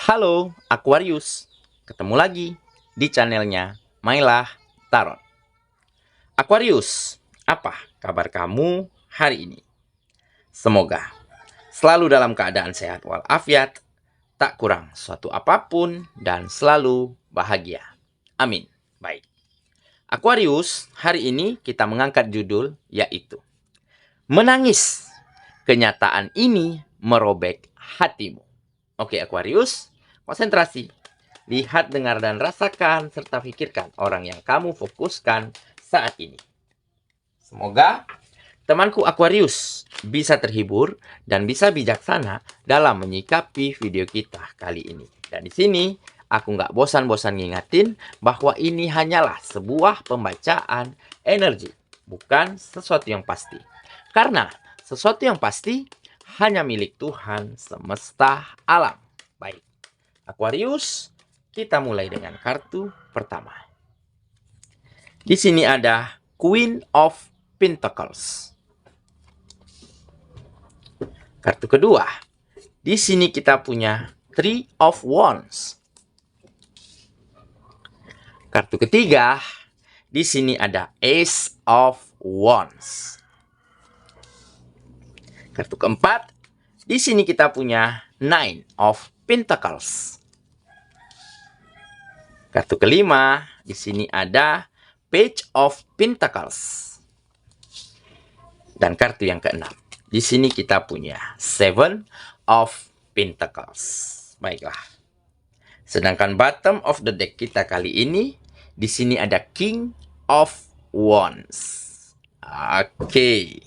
Halo Aquarius, ketemu lagi di channelnya Mailah Tarot. Aquarius, apa kabar kamu hari ini? Semoga selalu dalam keadaan sehat walafiat, tak kurang suatu apapun, dan selalu bahagia. Amin. Baik. Aquarius, hari ini kita mengangkat judul yaitu Menangis. Kenyataan ini merobek hatimu. Oke Aquarius, konsentrasi. Lihat, dengar, dan rasakan, serta pikirkan orang yang kamu fokuskan saat ini. Semoga temanku Aquarius bisa terhibur dan bisa bijaksana dalam menyikapi video kita kali ini. Dan di sini aku nggak bosan-bosan ngingatin bahwa ini hanyalah sebuah pembacaan energi, bukan sesuatu yang pasti. Karena sesuatu yang pasti hanya milik Tuhan semesta alam. Baik, Aquarius, kita mulai dengan kartu pertama. Di sini ada Queen of Pentacles. Kartu kedua, di sini kita punya Three of Wands. Kartu ketiga, di sini ada Ace of Wands. Kartu keempat, di sini kita punya Nine of Pentacles. Kartu kelima, di sini ada Page of Pentacles. Dan kartu yang keenam, di sini kita punya Seven of Pentacles. Baiklah. Sedangkan bottom of the deck kita kali ini, di sini ada King of Wands. Oke.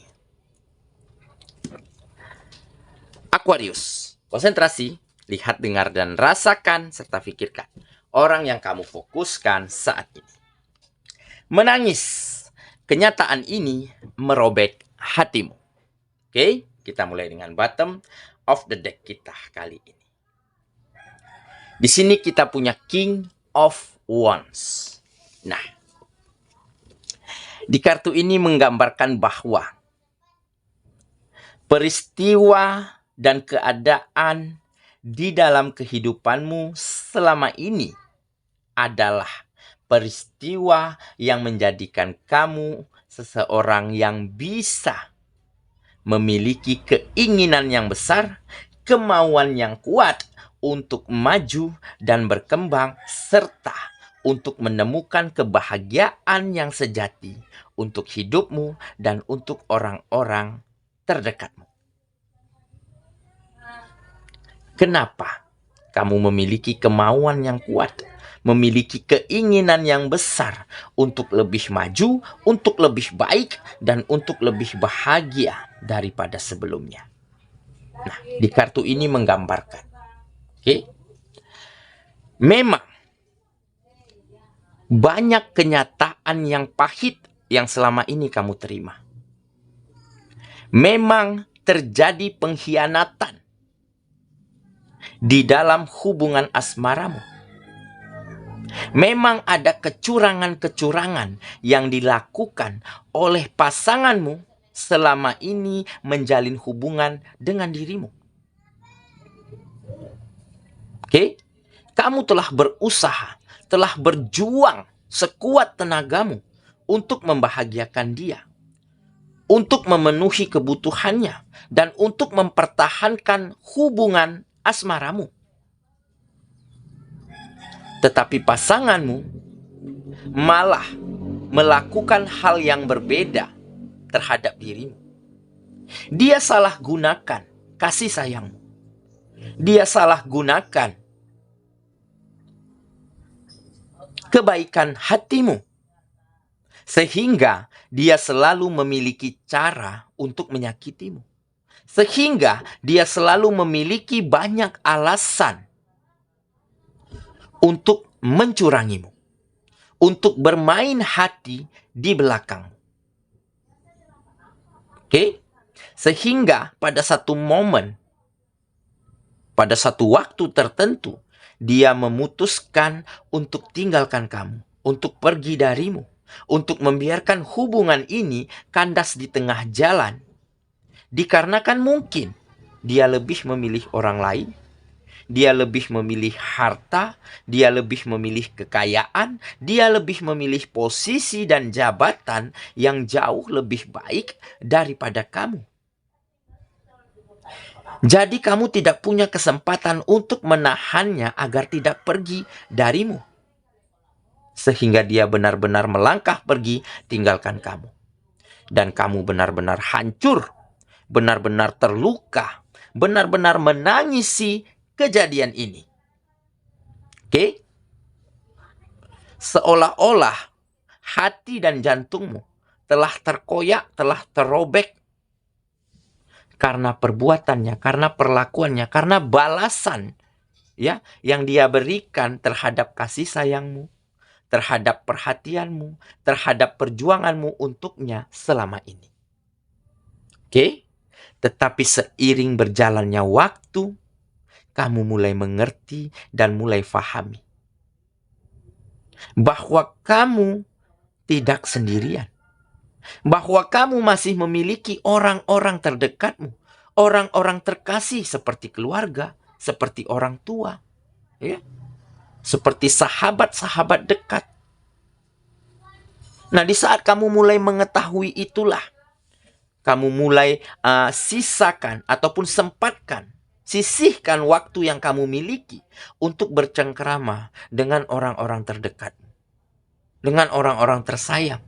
Aquarius, konsentrasi, lihat, dengar, dan rasakan, serta pikirkan orang yang kamu fokuskan saat ini. Menangis. Kenyataan ini merobek hatimu. Oke, kita mulai dengan bottom of the deck kita kali ini. Di sini kita punya King of Wands. Nah, di kartu ini menggambarkan bahwa peristiwa dan keadaan di dalam kehidupanmu selama ini adalah peristiwa yang menjadikan kamu seseorang yang bisa memiliki keinginan yang besar, kemauan yang kuat untuk maju dan berkembang, serta untuk menemukan kebahagiaan yang sejati untuk hidupmu dan untuk orang-orang terdekatmu. Kenapa kamu memiliki kemauan yang kuat, memiliki keinginan yang besar untuk lebih maju, untuk lebih baik, dan untuk lebih bahagia daripada sebelumnya? Nah, di kartu ini menggambarkan, memang banyak kenyataan yang pahit yang selama ini kamu terima. Memang terjadi pengkhianatan di dalam hubungan asmaramu. Memang ada kecurangan-kecurangan yang dilakukan oleh pasanganmu selama ini menjalin hubungan dengan dirimu. Kamu telah berusaha, telah berjuang sekuat tenagamu untuk membahagiakan dia, untuk memenuhi kebutuhannya, dan untuk mempertahankan hubungan asmaramu. Tetapi pasanganmu malah melakukan hal yang berbeda terhadap dirimu. Dia salah gunakan kasih sayangmu. Dia salah gunakan kebaikan hatimu, sehingga dia selalu memiliki cara untuk menyakitimu. Sehingga dia selalu memiliki banyak alasan untuk mencurangimu, untuk bermain hati di belakangmu. Sehingga pada satu momen, pada satu waktu tertentu, dia memutuskan untuk tinggalkan kamu, untuk pergi darimu, untuk membiarkan hubungan ini kandas di tengah jalan. Dikarenakan mungkin dia lebih memilih orang lain, Dia lebih memilih harta, dia lebih memilih kekayaan, dia lebih memilih posisi dan jabatan yang jauh lebih baik daripada kamu. Jadi kamu tidak punya kesempatan untuk menahannya agar tidak pergi darimu. Sehingga dia benar-benar melangkah pergi tinggalkan kamu. Dan kamu benar-benar hancur, benar-benar terluka, benar-benar menangisi kejadian ini. Oke? Seolah-olah hati dan jantungmu telah terkoyak, telah terobek karena perbuatannya, karena perlakuannya, karena balasan ya yang dia berikan terhadap kasih sayangmu, terhadap perhatianmu, terhadap perjuanganmu untuknya selama ini. Oke? Tetapi seiring berjalannya waktu, kamu mulai mengerti dan mulai fahami bahwa kamu tidak sendirian. Bahwa kamu masih memiliki orang-orang terdekatmu, orang-orang terkasih seperti keluarga, seperti orang tua, ya, seperti sahabat-sahabat dekat. Nah, di saat kamu mulai mengetahui itulah, kamu mulai sisakan ataupun sempatkan, sisihkan waktu yang kamu miliki untuk bercengkerama dengan orang-orang terdekat, dengan orang-orang tersayang,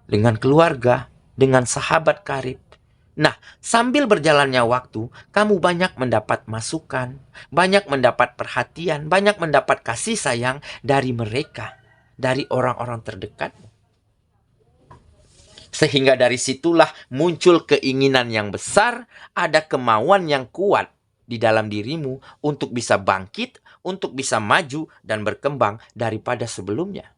dengan keluarga, dengan sahabat karib. Nah, sambil berjalannya waktu, kamu banyak mendapat masukan, banyak mendapat perhatian, banyak mendapat kasih sayang dari mereka, dari orang-orang terdekatmu. Sehingga dari situlah muncul keinginan yang besar, ada kemauan yang kuat di dalam dirimu untuk bisa bangkit, untuk bisa maju dan berkembang daripada sebelumnya.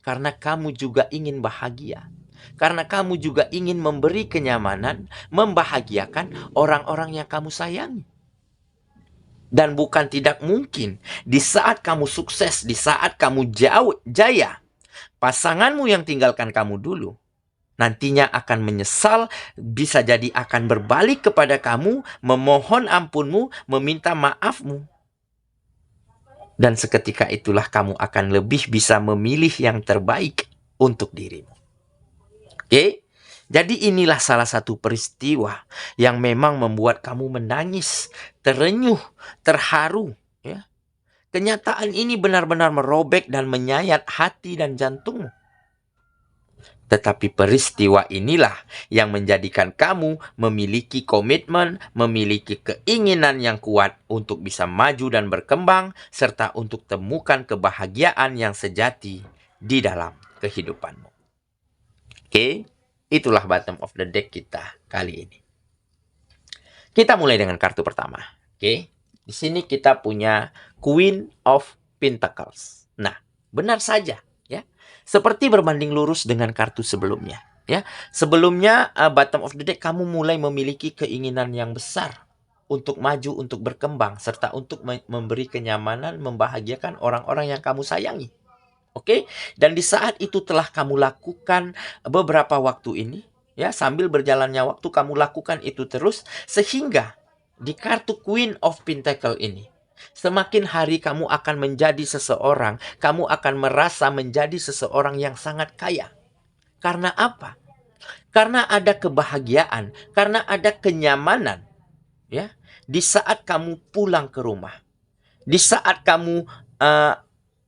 Karena kamu juga ingin bahagia. Karena kamu juga ingin memberi kenyamanan, membahagiakan orang-orang yang kamu sayangi. Dan bukan tidak mungkin di saat kamu sukses, di saat kamu jaya, pasanganmu yang tinggalkan kamu dulu nantinya akan menyesal, bisa jadi akan berbalik kepada kamu, memohon ampunmu, meminta maafmu. Dan seketika itulah kamu akan lebih bisa memilih yang terbaik untuk dirimu. Oke? Jadi inilah salah satu peristiwa yang memang membuat kamu menangis, terenyuh, terharu. Ya. Kenyataan ini benar-benar merobek dan menyayat hati dan jantungmu. Tetapi peristiwa inilah yang menjadikan kamu memiliki komitmen, memiliki keinginan yang kuat untuk bisa maju dan berkembang, serta untuk temukan kebahagiaan yang sejati di dalam kehidupanmu. Oke, itulah bottom of the deck kita kali ini. Kita mulai dengan kartu pertama. Oke, di sini kita punya Queen of Pentacles. Nah, benar saja. Seperti berbanding lurus dengan kartu sebelumnya. Ya, sebelumnya bottom of the deck kamu mulai memiliki keinginan yang besar untuk maju, untuk berkembang, serta untuk memberi kenyamanan, membahagiakan orang-orang yang kamu sayangi. Oke, dan di saat itu telah kamu lakukan beberapa waktu ini, ya, sambil berjalannya waktu kamu lakukan itu terus, sehingga di kartu Queen of Pentacles ini, semakin hari kamu akan menjadi seseorang, kamu akan merasa menjadi seseorang yang sangat kaya. Karena apa? Karena ada kebahagiaan, karena ada kenyamanan. Ya, di saat kamu pulang ke rumah, di saat kamu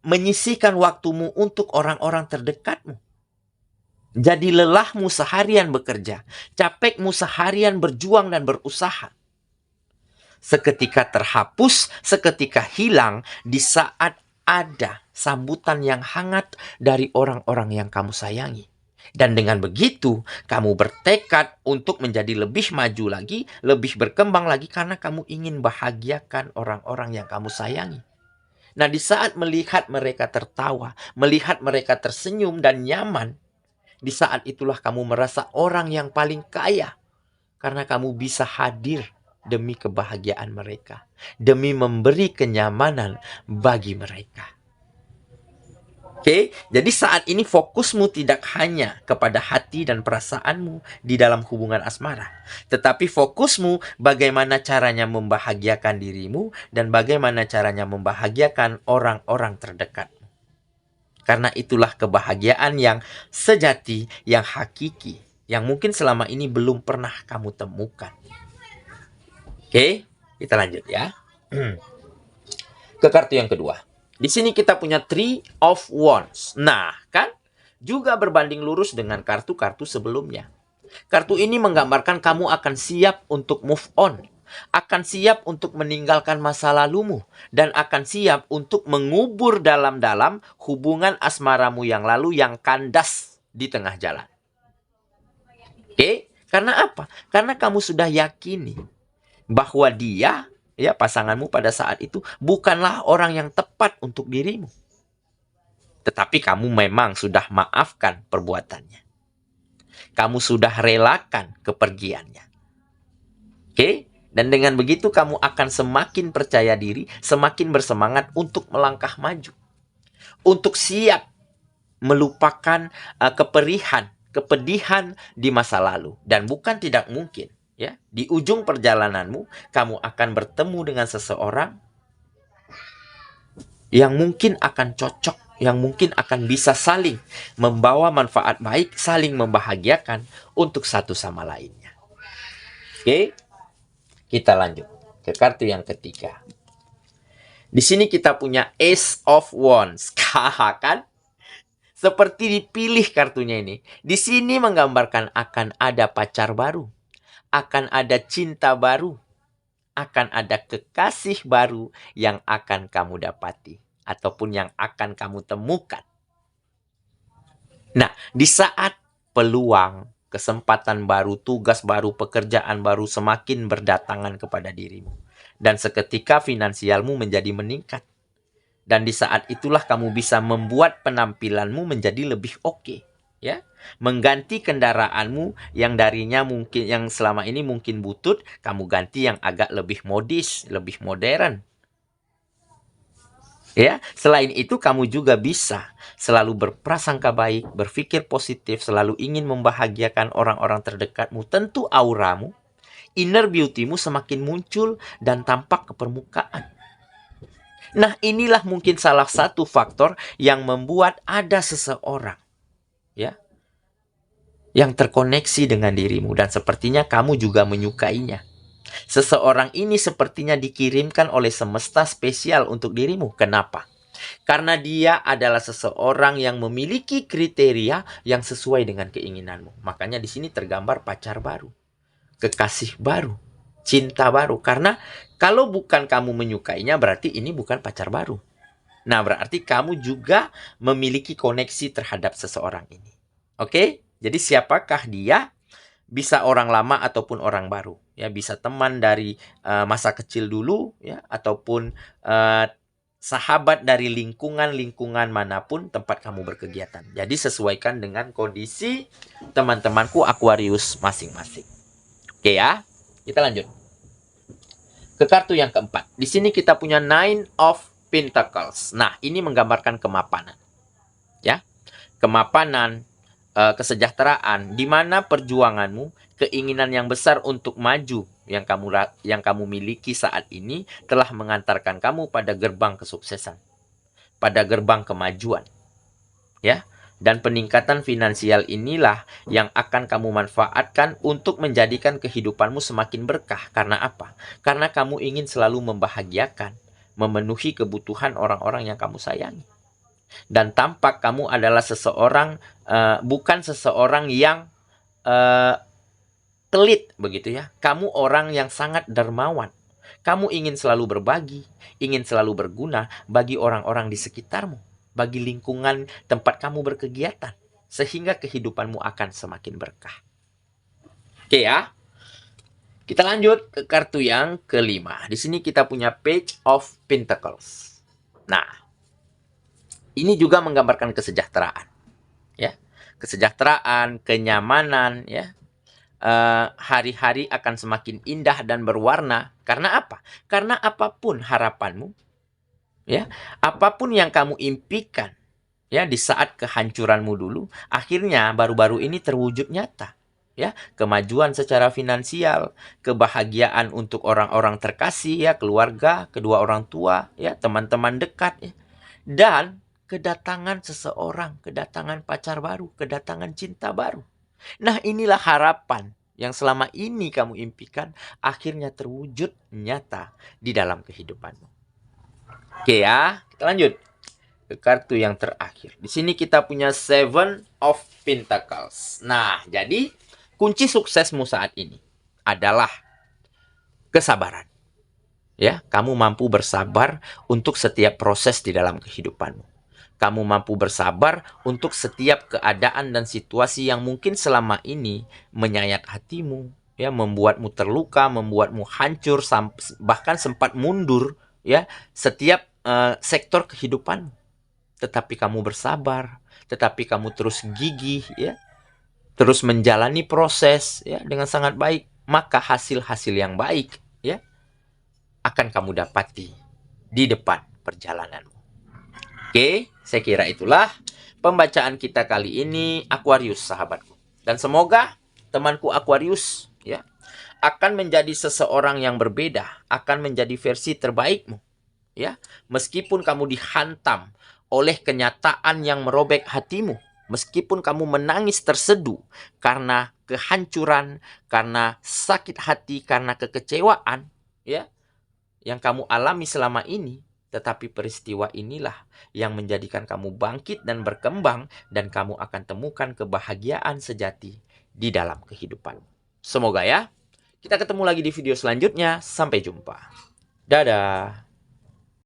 menyisihkan waktumu untuk orang-orang terdekatmu. Jadi lelahmu seharian bekerja, capekmu seharian berjuang dan berusaha, seketika terhapus, seketika hilang di saat ada sambutan yang hangat dari orang-orang yang kamu sayangi. Dan dengan begitu, kamu bertekad untuk menjadi lebih maju lagi, lebih berkembang lagi karena kamu ingin bahagiakan orang-orang yang kamu sayangi. Nah, di saat melihat mereka tertawa, melihat mereka tersenyum dan nyaman, di saat itulah kamu merasa orang yang paling kaya karena kamu bisa hadir demi kebahagiaan mereka, demi memberi kenyamanan bagi mereka. Oke, jadi saat ini fokusmu tidak hanya kepada hati dan perasaanmu di dalam hubungan asmara, tetapi fokusmu bagaimana caranya membahagiakan dirimu dan bagaimana caranya membahagiakan orang-orang terdekat. Karena itulah kebahagiaan yang sejati, yang hakiki, yang mungkin selama ini belum pernah kamu temukan. Oke, kita lanjut ya. Ke kartu yang kedua. Di sini kita punya Three of Wands. Nah, kan juga berbanding lurus dengan kartu-kartu sebelumnya. Kartu ini menggambarkan kamu akan siap untuk move on, akan siap untuk meninggalkan masa lalumu, dan akan siap untuk mengubur dalam-dalam hubungan asmaramu yang lalu yang kandas di tengah jalan. Oke? Karena apa? Karena kamu sudah yakini bahwa dia, ya, pasanganmu pada saat itu bukanlah orang yang tepat untuk dirimu. Tetapi kamu memang sudah maafkan perbuatannya. Kamu sudah relakan kepergiannya. Oke? Dan dengan begitu kamu akan semakin percaya diri, semakin bersemangat untuk melangkah maju. Untuk siap melupakan kepedihan di masa lalu. Dan bukan tidak mungkin, ya, di ujung perjalananmu kamu akan bertemu dengan seseorang yang mungkin akan cocok, yang mungkin akan bisa saling membawa manfaat baik, saling membahagiakan untuk satu sama lainnya. Oke, kita lanjut ke kartu yang ketiga. Di sini kita punya Ace of Wands. Kan? Seperti dipilih kartunya ini. Di sini menggambarkan akan ada pacar baru, akan ada cinta baru, akan ada kekasih baru yang akan kamu dapati ataupun yang akan kamu temukan. Nah, di saat peluang, kesempatan baru, tugas baru, pekerjaan baru semakin berdatangan kepada dirimu, dan seketika finansialmu menjadi meningkat, dan di saat itulah kamu bisa membuat penampilanmu menjadi lebih oke, ya. Mengganti kendaraanmu yang darinya mungkin, yang selama ini mungkin butut, kamu ganti yang agak lebih modis, lebih modern. Ya, selain itu kamu juga bisa selalu berprasangka baik, berpikir positif, selalu ingin membahagiakan orang-orang terdekatmu. Tentu auramu, inner beauty-mu semakin muncul dan tampak ke permukaan. Nah, inilah mungkin salah satu faktor yang membuat ada seseorang, ya, yang terkoneksi dengan dirimu, dan sepertinya kamu juga menyukainya. Seseorang ini sepertinya dikirimkan oleh semesta spesial untuk dirimu. Kenapa? Karena dia adalah seseorang yang memiliki kriteria yang sesuai dengan keinginanmu. Makanya di sini tergambar pacar baru, kekasih baru, cinta baru. Karena kalau bukan kamu menyukainya, berarti ini bukan pacar baru. Nah, berarti kamu juga memiliki koneksi terhadap seseorang ini. Oke? Jadi siapakah dia? Bisa orang lama ataupun orang baru. Ya, bisa teman dari masa kecil dulu, ya, ataupun sahabat dari lingkungan manapun tempat kamu berkegiatan. Jadi sesuaikan dengan kondisi teman-temanku Aquarius masing-masing. Oke ya, kita lanjut ke kartu yang keempat. Di sini kita punya Nine of Pentacles. Nah, ini menggambarkan kemapanan, ya, kemapanan, kesejahteraan, di mana perjuanganmu, keinginan yang besar untuk maju yang kamu miliki saat ini telah mengantarkan kamu pada gerbang kesuksesan, pada gerbang kemajuan, ya. Dan peningkatan finansial inilah yang akan kamu manfaatkan untuk menjadikan kehidupanmu semakin berkah. Karena apa? Karena kamu ingin selalu membahagiakan, memenuhi kebutuhan orang-orang yang kamu sayangi. Dan tampak kamu adalah seseorang, bukan seseorang yang pelit, begitu ya. Kamu orang yang sangat dermawan. Kamu ingin selalu berbagi, ingin selalu berguna bagi orang-orang di sekitarmu, bagi lingkungan tempat kamu berkegiatan, sehingga kehidupanmu akan semakin berkah. Oke ya. Kita lanjut ke kartu yang kelima. Di sini kita punya Page of Pentacles. Nah, ini juga menggambarkan kesejahteraan, ya, kesejahteraan, kenyamanan, ya. Hari-hari akan semakin indah dan berwarna. Karena apa? Karena apapun harapanmu, ya, apapun yang kamu impikan Ya, di saat kehancuranmu dulu, akhirnya baru-baru ini terwujud nyata. Ya, kemajuan secara finansial, kebahagiaan untuk orang-orang terkasih, ya, keluarga, kedua orang tua, ya, teman-teman dekat, ya. Dan kedatangan seseorang, kedatangan pacar baru, kedatangan cinta baru. Nah, inilah harapan yang selama ini kamu impikan akhirnya terwujud nyata di dalam kehidupanmu. Oke ya, kita lanjut ke kartu yang terakhir. Di sini kita punya Seven of Pentacles. Nah, jadi kunci suksesmu saat ini adalah kesabaran. Ya, kamu mampu bersabar untuk setiap proses di dalam kehidupanmu. Kamu mampu bersabar untuk setiap keadaan dan situasi yang mungkin selama ini menyayat hatimu, ya, membuatmu terluka, membuatmu hancur, bahkan sempat mundur, ya, setiap sektor kehidupan. Tetapi kamu bersabar, tetapi kamu terus gigih, ya, terus menjalani proses, ya, dengan sangat baik, maka hasil-hasil yang baik, ya, akan kamu dapati di depan perjalananmu. Oke, saya kira itulah pembacaan kita kali ini, Aquarius sahabatku. Dan semoga temanku Aquarius, ya, akan menjadi seseorang yang berbeda, akan menjadi versi terbaikmu, ya. Meskipun kamu dihantam oleh kenyataan yang merobek hatimu, meskipun kamu menangis terseduh karena kehancuran, karena sakit hati, karena kekecewaan, ya, yang kamu alami selama ini, tetapi peristiwa inilah yang menjadikan kamu bangkit dan berkembang, dan kamu akan temukan kebahagiaan sejati di dalam kehidupan. Semoga ya. Kita ketemu lagi di video selanjutnya. Sampai jumpa. Dadah.